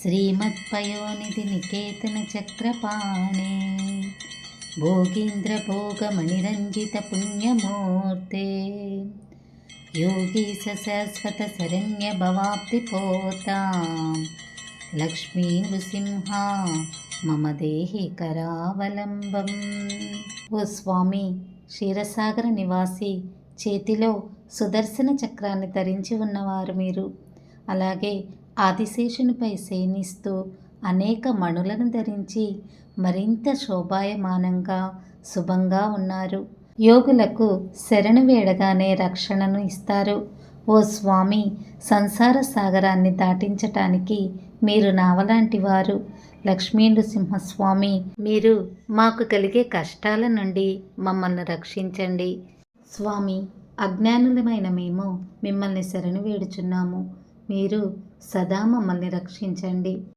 శ్రీమత్పయోనిధి నికేతన చక్రపాణే భోగీంద్రభోగమణిరంజిత పుణ్యమూర్తే యోగీశ శాశ్వత శరణ్య భవాబ్ది పోతా లక్ష్మీ నృసింహ మమ దేహి కరావలంబం. ఓ స్వామి, క్షీరసాగర నివాసి, చేతిలో సుదర్శన చక్రాన్ని ధరించి ఉన్నవారు మీరు. అలాగే ఆదిశేషునిపై శయనిస్తూ అనేక మణులను ధరించి మరింత శోభాయమానంగా శుభంగా ఉన్నారు. యోగులకు శరణు వేడగానే రక్షణను ఇస్తారు. ఓ స్వామి, సంసార సాగరాన్ని దాటించటానికి మీరు నావలాంటి వారు. లక్ష్మీ నృసింహస్వామి, మీరు మాకు కలిగే కష్టాల నుండి మమ్మల్ని రక్షించండి. స్వామి, అజ్ఞానులమైన మేము మిమ్మల్ని శరణు వేడుచున్నాము. మీరు సదా మమ్మల్ని రక్షించండి.